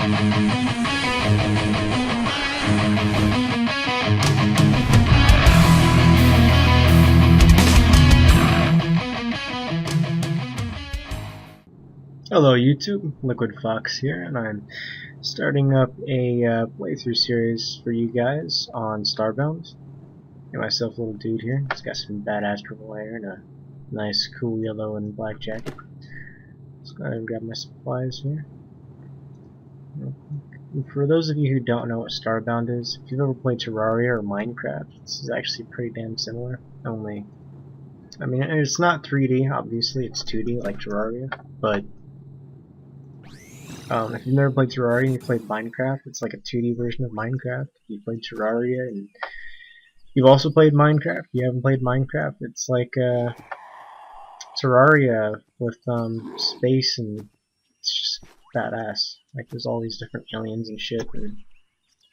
Hello YouTube, Liquid Fox here, and I'm starting up a playthrough series for you guys on Starbound. Get myself a little dude here. He's got some badass purple hair and a nice cool yellow and black jacket. Let's go ahead and grab my supplies here. And for those of you who don't know what Starbound is, if you've ever played Terraria or Minecraft, this is actually pretty damn similar. Only, I mean, it's not 3D, obviously, it's 2D like Terraria, but if you've never played Terraria and you played Minecraft, it's like a 2D version of Minecraft. If you played Terraria and you've also played Minecraft, you haven't played Minecraft, it's like Terraria with space, and it's just badass. Like, there's all these different aliens and shit, and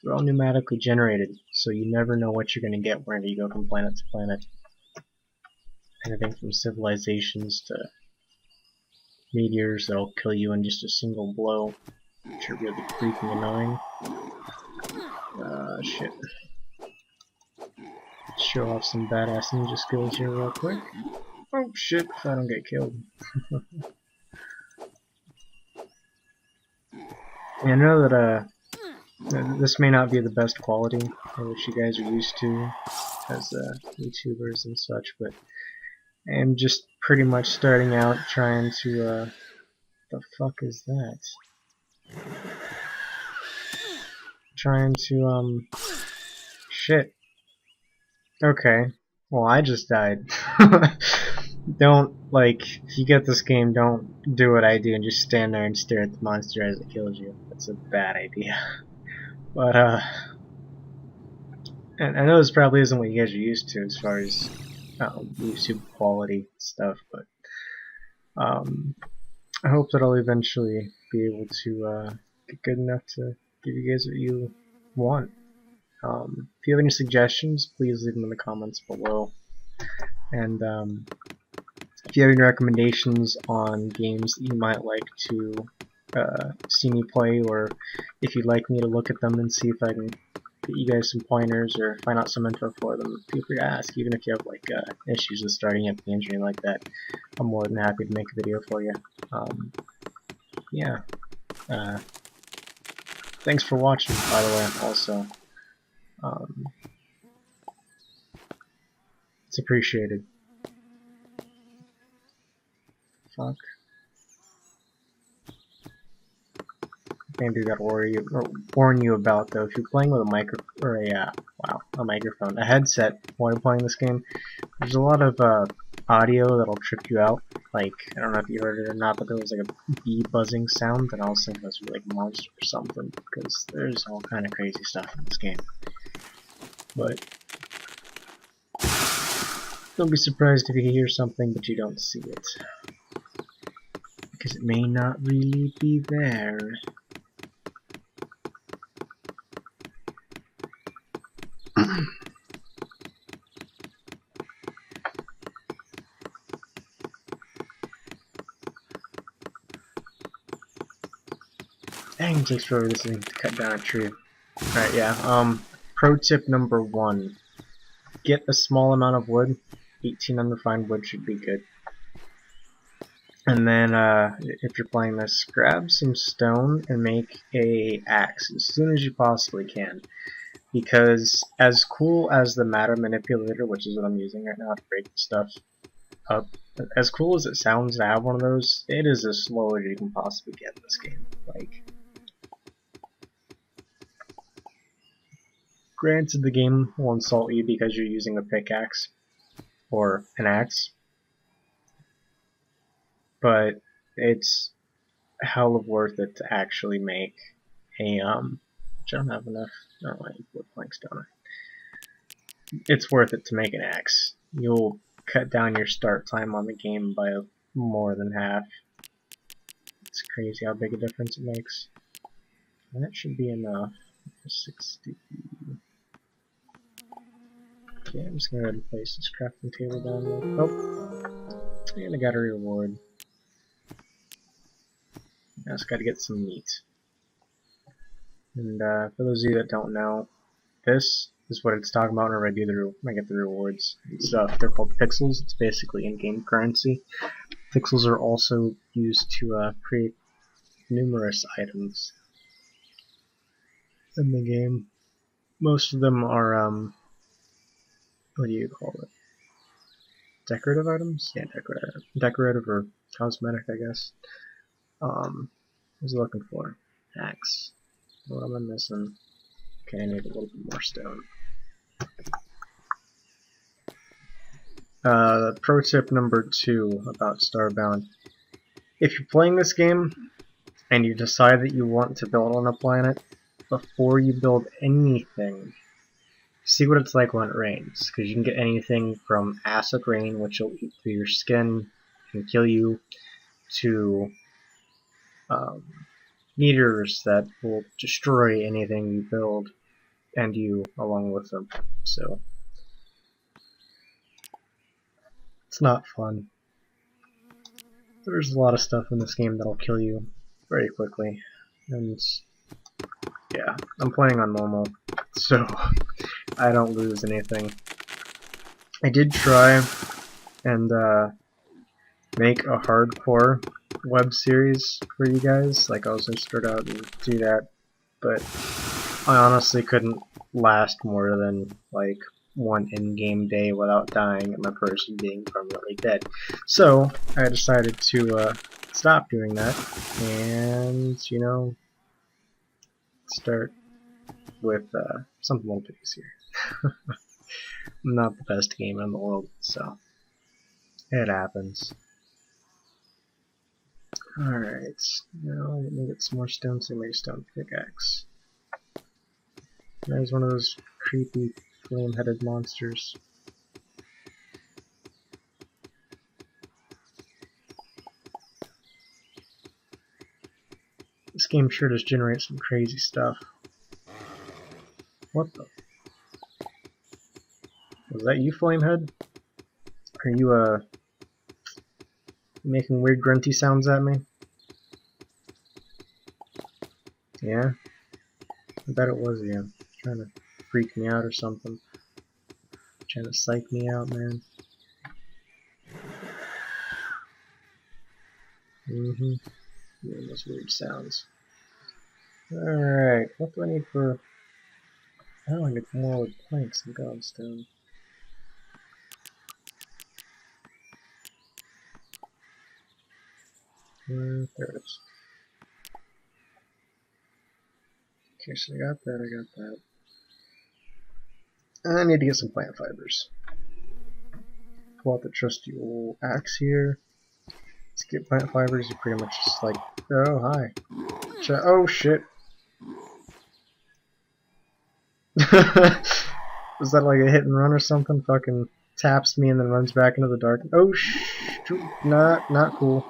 they're all pneumatically generated, so you never know what you're gonna get wherever you go from planet to planet. Anything from civilizations to meteors that'll kill you in just a single blow, which are really freaking annoying. Shit. Let's show off some badass ninja skills here real quick. Oh shit, if I don't get killed. I know that this may not be the best quality, which you guys are used to as YouTubers and such, but I am just pretty much starting out trying to the fuck is that? Trying to shit. Okay. Well, I just died. Don't, like, if you get this game, don't do what I do and just stand there and stare at the monster as it kills you. That's a bad idea. But and I know this probably isn't what you guys are used to as far as YouTube quality stuff, but I hope that I'll eventually be able to get good enough to give you guys what you want. If you have any suggestions, please leave them in the comments below. And if you have any recommendations on games that you might like to see me play, or if you'd like me to look at them and see if I can get you guys some pointers or find out some info for them, feel free to ask. Even if you have like issues with starting up games or anything like that, I'm more than happy to make a video for you. Yeah. Thanks for watching, by the way, also. It's appreciated. Fuck. Thing I do gotta warn you about, though, if you're playing with a microphone, a headset while you're playing this game, there's a lot of audio that'll trip you out. Like, I don't know if you heard it or not, but there was like a bee buzzing sound, and I was thinking this was like a monster or something, because there's all kind of crazy stuff in this game. But don't be surprised if you hear something but you don't see it, because it may not really be there. Dang, it takes forever this thing to cut down a tree. Alright, yeah, pro tip number 1. Get a small amount of wood. 18 unrefined wood should be good. And then, if you're playing this, grab some stone and make a axe as soon as you possibly can. Because as cool as the matter manipulator, which is what I'm using right now to break stuff up, as cool as it sounds to have one of those, it is as slow as you can possibly get in this game. Like, granted, the game will insult you because you're using a pickaxe or an axe, but it's hell of worth it to actually make a which I don't have enough. I don't like wood planks, don't I? It's worth it to make an axe. You'll cut down your start time on the game by more than half. It's crazy how big a difference it makes. And that should be enough. 60. Okay, I'm just gonna go ahead and place this crafting table down there. Oh, and I got a reward. I just gotta get some meat. And for those of you that don't know, this is what it's talking about whenever I get the rewards and stuff. They're called pixels. It's basically in-game currency. Pixels are also used to create numerous items in the game. Most of them are, what do you call it? Decorative items? Yeah, decorative or cosmetic, I guess. What was I looking for? Axe. What am I missing? Okay, I need a little bit more stone. Pro tip number 2 about Starbound. If you're playing this game and you decide that you want to build on a planet, before you build anything, see what it's like when it rains, because you can get anything from acid rain, which will eat through your skin and kill you, to meteors that will destroy anything you build, and you along with them. So it's not fun. There's a lot of stuff in this game that'll kill you very quickly, and yeah, I'm playing on normal, so I don't lose anything. I did try and make a hardcore web series for you guys. Like, I was gonna start out and do that, but I honestly couldn't last more than like one in-game day without dying and my person being permanently dead. So I decided to stop doing that and, you know, start with something a little bit easier. I'm not the best gamer in the world, so it happens. Alright, now let me get some more stone so I make a stone pickaxe. There's one of those creepy flame-headed monsters. This game sure does generate some crazy stuff. What the? Was that you, Flamehead? Are you, making weird grunty sounds at me? Yeah? I bet it was you. Trying to freak me out or something. Trying to psych me out, man. Mm-hmm. Doing those weird sounds. Alright, what do I need for... Oh, I need more wood planks and godstone. There it is. Okay, so I got that. I need to get some plant fibers. Pull out the trusty old axe here. Let's get plant fibers. You pretty much just like, oh, hi. Oh, shit. Was that like a hit and run or something? Fucking taps me and then runs back into the dark. Oh, not cool.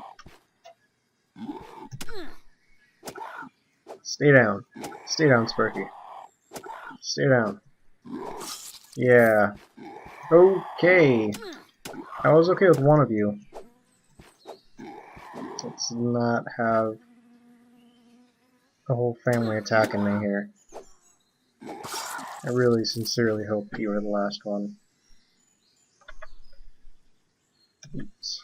Stay down. Stay down, Sparky. Stay down. Yeah. Okay. I was okay with one of you. Let's not have a whole family attacking me here. I really sincerely hope that you were the last one. Oops.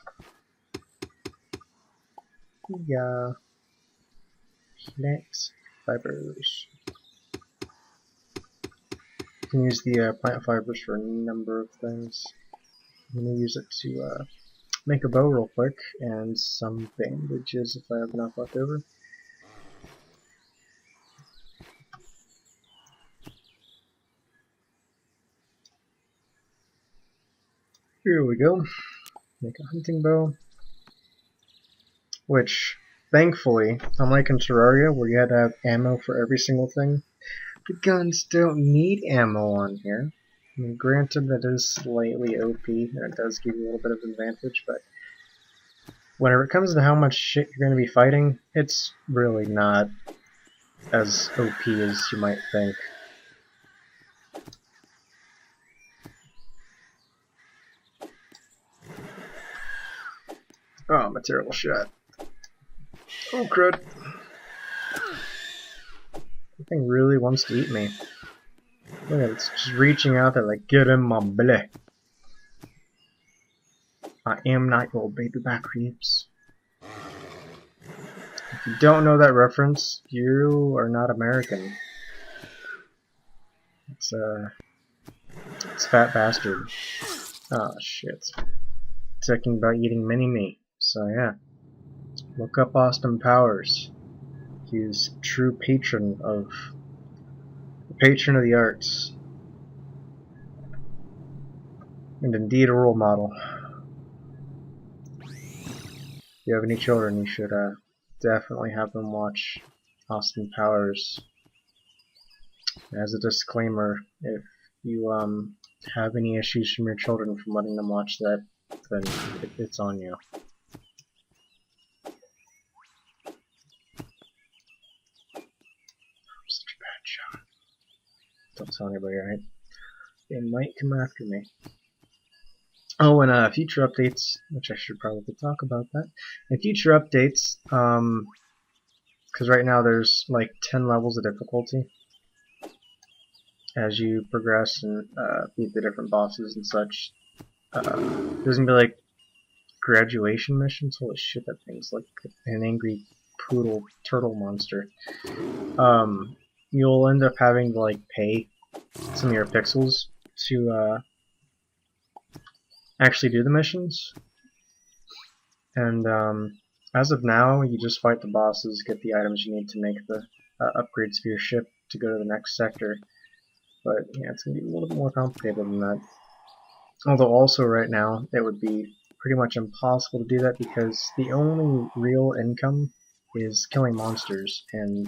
Yeah. Plant fibers. You can use the plant fibers for a number of things. I'm going to use it to make a bow real quick, and some bandages if I have enough left over. Here we go. Make a hunting bow. Which, thankfully, unlike in Terraria where you had to have ammo for every single thing, the guns don't need ammo on here. I mean, granted, that is slightly OP, and it does give you a little bit of advantage, but whenever it comes to how much shit you're going to be fighting, it's really not as OP as you might think. Oh, I'm a terrible shot. Oh, crud. The thing really wants to eat me. Look at it, it's just reaching out there like, get in my belly. I am not your baby back ribs. If you don't know that reference, you are not American. It's Fat Bastard. Oh shit. Talking about eating mini-me. So yeah. Look up Austin Powers. He's true patron of the arts. And indeed a role model. If you have any children, you should definitely have them watch Austin Powers. As a disclaimer, if you have any issues from your children from letting them watch that, then it's on you. Such a bad shot. Don't tell anybody, right? They might come after me. Oh, and future updates, which I should probably talk about that. In future updates, because right now there's like 10 levels of difficulty as you progress and beat the different bosses and such. There's gonna be like graduation missions. Holy shit, that thing's like an angry poodle turtle monster. You'll end up having to like pay some of your pixels to actually do the missions. And as of now, you just fight the bosses, get the items you need to make the upgrades for your ship to go to the next sector. But yeah, it's going to be a little bit more complicated than that. Although also right now, it would be pretty much impossible to do that because the only real income is killing monsters, and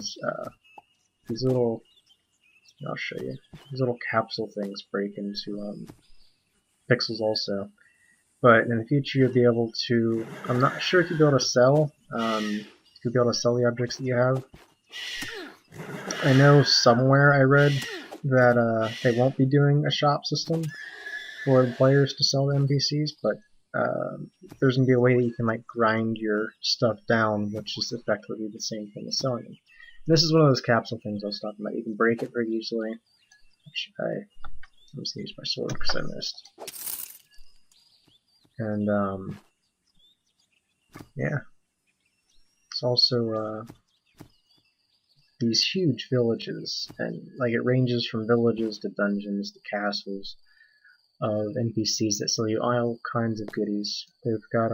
these little, I'll show you, these little capsule things break into pixels also. But in the future you'll be able to, I'm not sure if you'll be able to sell, you'll be able to sell the objects that you have. I know somewhere I read that they won't be doing a shop system for the players to sell the NPCs, but there's going to be a way that you can like grind your stuff down, which is effectively the same thing as selling them. And this is one of those capsule things I was talking about. You can break it very easily. I'm just going to use my sword because I missed. And yeah, it's also these huge villages, and like it ranges from villages to dungeons to castles of NPCs that sell you all kinds of goodies. They've got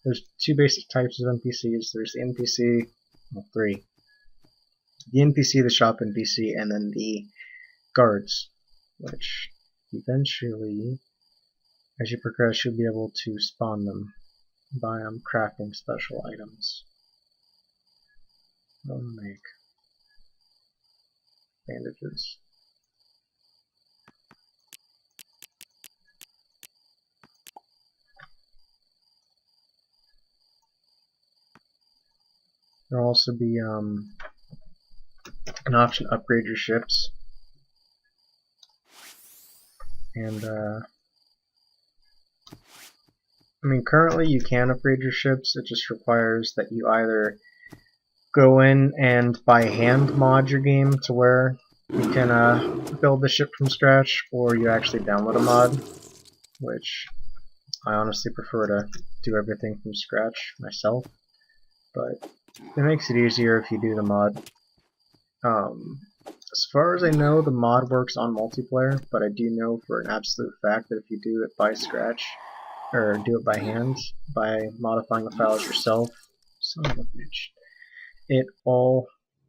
there's two basic types of NPCs. There's the NPC, well, three. The NPC, the shop NPC, and then the guards, which eventually, as you progress, you'll be able to spawn them by crafting special items. I'll make bandages. There'll also be an option to upgrade your ships, and I mean, currently you can upgrade your ships. It just requires that you either go in and by hand mod your game to where you can build the ship from scratch, or you actually download a mod, which I honestly prefer to do everything from scratch myself, but it makes it easier if you do the mod. As far as I know, the mod works on multiplayer, but I do know for an absolute fact that if you do it by scratch, or do it by hand, by modifying the files yourself, son of a bitch, it all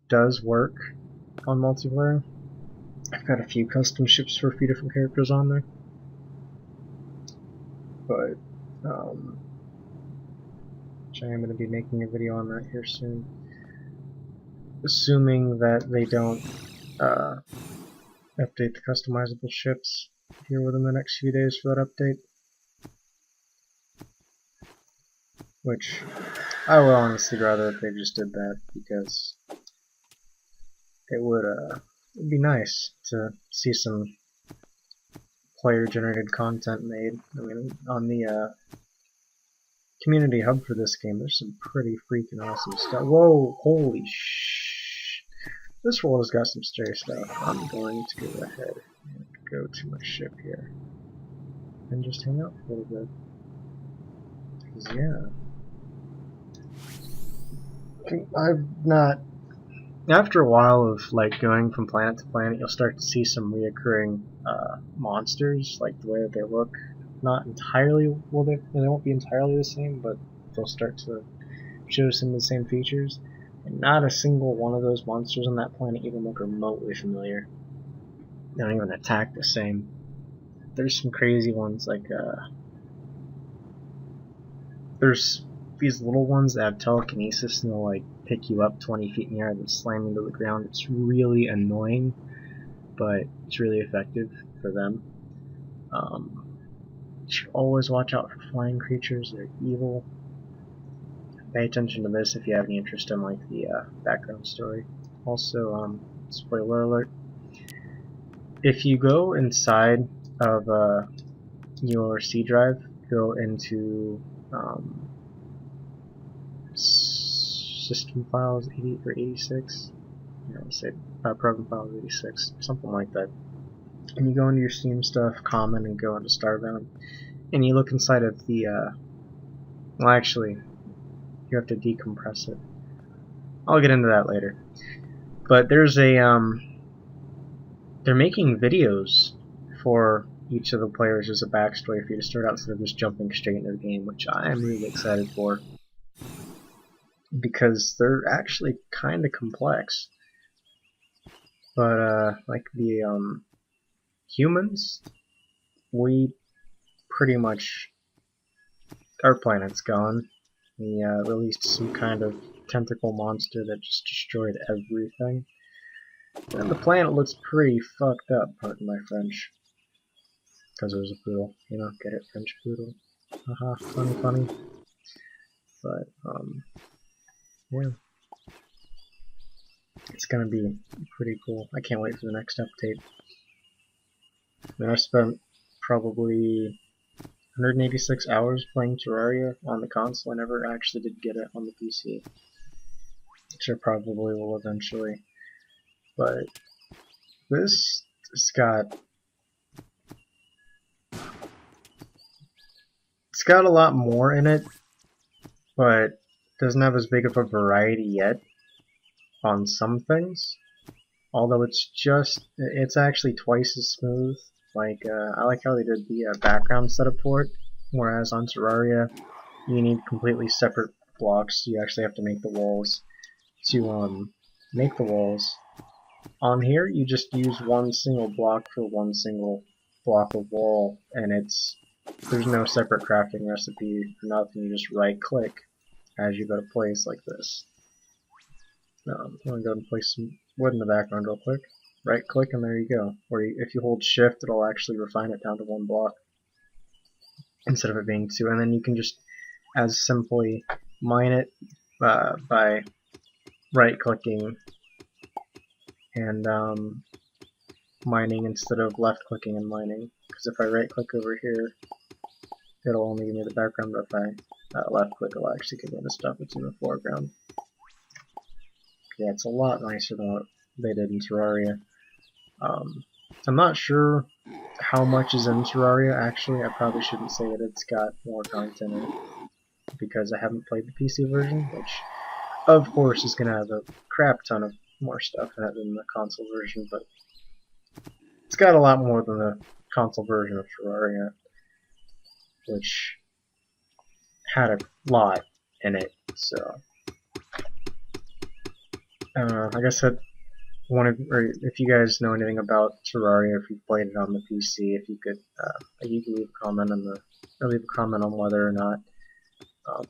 does work on multiplayer. I've got a few custom ships for a few different characters on there, but which I am going to be making a video on that here soon, assuming that they don't update the customizable ships here within the next few days for that update. Which I would honestly rather if they just did that, because it would it'd be nice to see some player-generated content made. I mean, on the community hub for this game, there's some pretty freaking awesome stuff. Whoa, holy shh! This world has got some scary stuff. I'm going to go ahead and go to my ship here and just hang out for a little bit. 'Cause, yeah, I've not. After a while of like going from planet to planet, you'll start to see some reoccurring monsters, like the way that they look. Not entirely, well, they won't be entirely the same, but they'll start to show some of the same features. And not a single one of those monsters on that planet even look remotely familiar. They don't even attack the same. There's some crazy ones, like there's these little ones that have telekinesis and they'll like pick you up 20 feet in the air and slam you to the ground. It's really annoying, but it's really effective for them. You should always watch out for flying creatures. They're evil. Pay attention to this if you have any interest in like the background story. Also, spoiler alert, if you go inside of your C drive, go into system files 80 or 86, say program files 86, something like that. And you go into your Steam stuff, common, and go into Starbound, and you look inside of the well, actually, you have to decompress it. I'll get into that later. But there's a they're making videos for each of the players as a backstory for you to start out instead of just jumping straight into the game, which I am really excited for because they're actually kind of complex. But like the humans, we pretty much, our planet's gone. We released some kind of tentacle monster that just destroyed everything. And the planet looks pretty fucked up, pardon my French. Because it was a poodle, you know, get it, French poodle. Haha, funny, funny. But, yeah. It's gonna be pretty cool. I can't wait for the next update. I mean, I spent probably 186 hours playing Terraria on the console. I never actually did get it on the PC. Which I probably will eventually. But this has got a lot more in it, but doesn't have as big of a variety yet on some things. Although it's actually twice as smooth. Like I like how they did the background setup for it, whereas on Terraria you need completely separate blocks. You actually have to make the walls to make the walls. On here, you just use one single block for one single block of wall, and there's no separate crafting recipe or nothing. You just right click as you go to place like this. I'm going to go and place some wood in the background real quick. Right click and there you go. Or if you hold shift, it'll actually refine it down to one block instead of it being two. And then you can just as simply mine it by right clicking and mining instead of left clicking and mining. Because if I right click over here, it'll only give me the background, but if I left click, it'll actually give me the stuff that's in the foreground. Yeah, it's a lot nicer than what they did in Terraria. I'm not sure how much is in Terraria, actually. I probably shouldn't say that it's got more content in it, because I haven't played the PC version, which, of course, is going to have a crap ton of more stuff in it than the console version, but it's got a lot more than the console version of Terraria, which had a lot in it, so... like I said, if you guys know anything about Terraria, if you've played it on the PC, if you could, you can leave a comment on whether or not,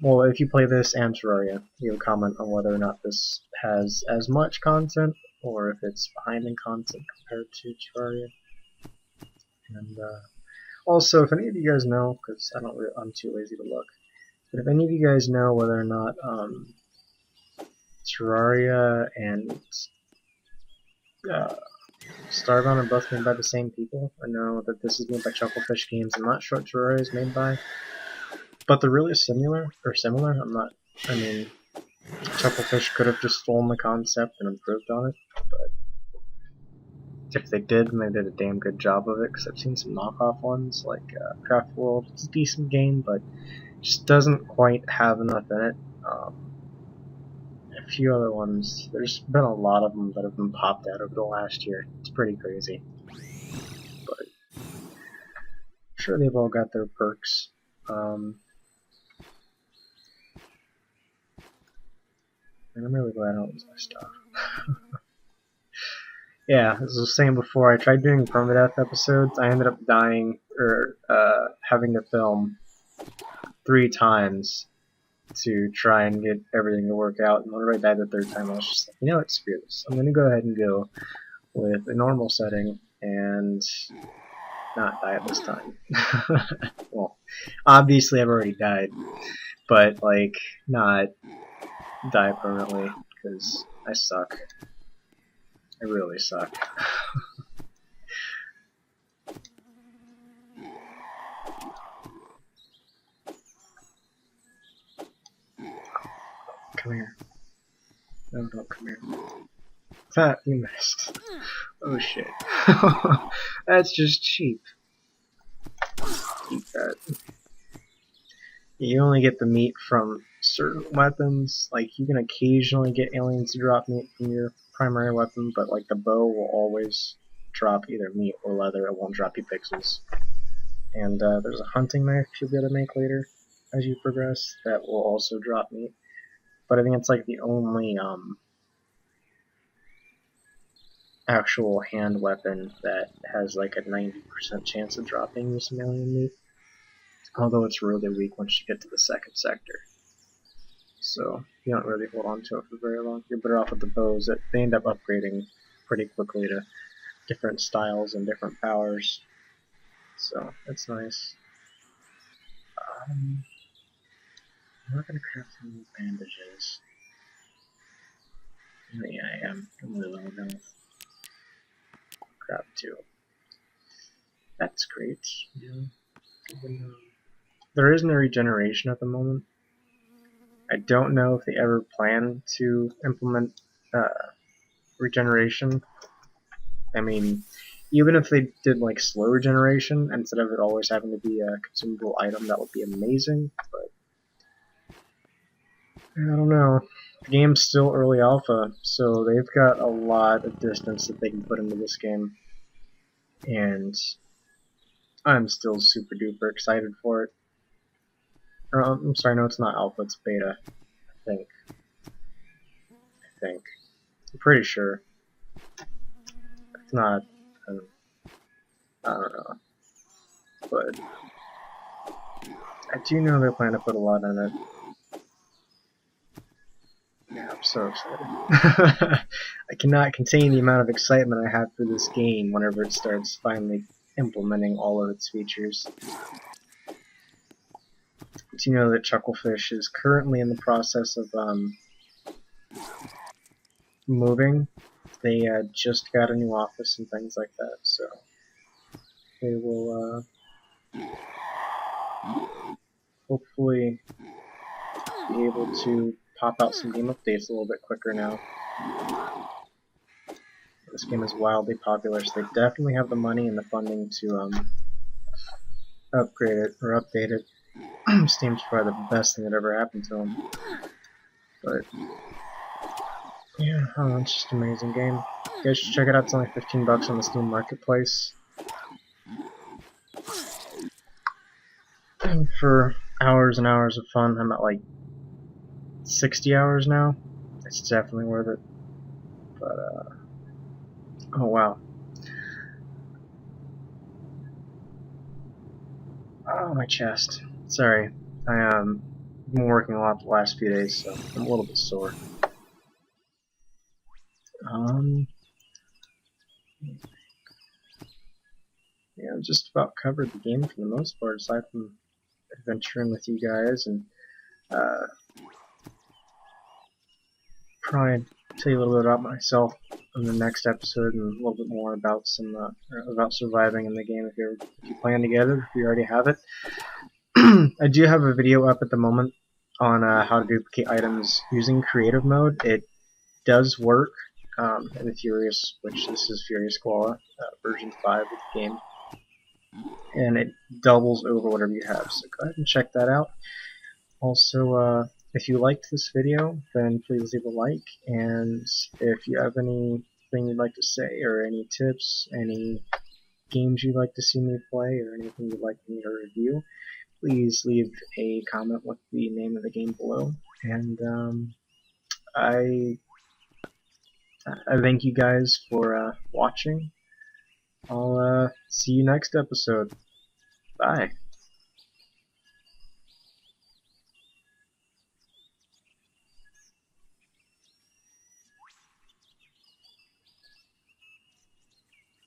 well, if you play this and Terraria, leave a comment on whether or not this has as much content, or if it's behind in content compared to Terraria. And also, if any of you guys know, because I'm too lazy to look, but if any of you guys know whether or not Terraria and Starbound are both made by the same people. I know that this is made by Chucklefish Games. I'm not sure what Terraria is made by, but they're really similar. I'm not. I mean, Chucklefish could have just stolen the concept and improved on it, but if they did, then they did a damn good job of it, because I've seen some knockoff ones, like Craft World. It's a decent game, but just doesn't quite have enough in it. A few other ones, there's been a lot of them that have been popped out over the last year. It's pretty crazy. But I'm sure they've all got their perks. And I'm really glad I don't lose my stuff. Yeah, as I was saying before, I tried doing permadeath episodes. I ended up dying, or having to film 3 times to try and get everything to work out. And whenever I died the 3rd time, I was just like, you know what, screw this. I'm going to go ahead and go with a normal setting and not die at this time. Well, obviously I've already died, but like, not die permanently, because I suck. I really suck. Come here. No, don't come here. That, you missed. Oh shit. That's just cheap. Keep that. You only get the meat from certain weapons. Like, you can occasionally get aliens to drop meat from your primary weapon, but like the bow will always drop either meat or leather. It won't drop you pixels. And there's a hunting knife you'll be able to make later as you progress that will also drop meat. But I think it's like the only actual hand weapon that has like a 90% chance of dropping you some alien meat. Although it's really weak once you get to the 2nd sector. So you don't really hold on to it for very long. You're better off with the bows. They end up upgrading pretty quickly to different styles and different powers. So that's nice. I'm not going to craft any bandages. Yeah, I am. I'm really low now. Craft 2. That's great. Yeah. There isn't a regeneration at the moment. I don't know if they ever plan to implement regeneration. I mean, even if they did like slow regeneration instead of it always having to be a consumable item, that would be amazing. But I don't know. The game's still early alpha, so they've got a lot of distance that they can put into this game, and I'm still super duper excited for it. I'm sorry, no, it's not alpha, it's beta. I think. I'm pretty sure. It's not. I don't know. But I do know they plan to put a lot in it. Yeah, I'm so excited. I cannot contain the amount of excitement I have for this game whenever it starts finally implementing all of its features. Do you know that Chucklefish is currently in the process of moving? They just got a new office and things like that, so they will hopefully be able to pop out some game updates a little bit quicker now. This game is wildly popular, so they definitely have the money and the funding to upgrade it or update it. Steam's probably the best thing that ever happened to them. But yeah, I don't know, it's just an amazing game. You guys should check it out. It's only $15 on the Steam Marketplace. And for hours and hours of fun, I'm at like 60 hours now. It's definitely worth it. But oh wow. Oh, my chest. Sorry. I've been working a lot the last few days, so I'm a little bit sore. Yeah, I've just about covered the game for the most part, aside from adventuring with you guys, and probably tell you a little bit about myself in the next episode, and a little bit more about some about surviving in the game if you plan to get it, if you already have it. I do have a video up at the moment on how to duplicate items using creative mode. It does work in the Furious, which this is Furious Koala, version 5 of the game, and it doubles over whatever you have, so go ahead and check that out. Also, if you liked this video, then please leave a like, and if you have anything you'd like to say, or any tips, any games you'd like to see me play, or anything you'd like me to review, please leave a comment with the name of the game below. And I thank you guys for watching. I'll see you next episode. Bye.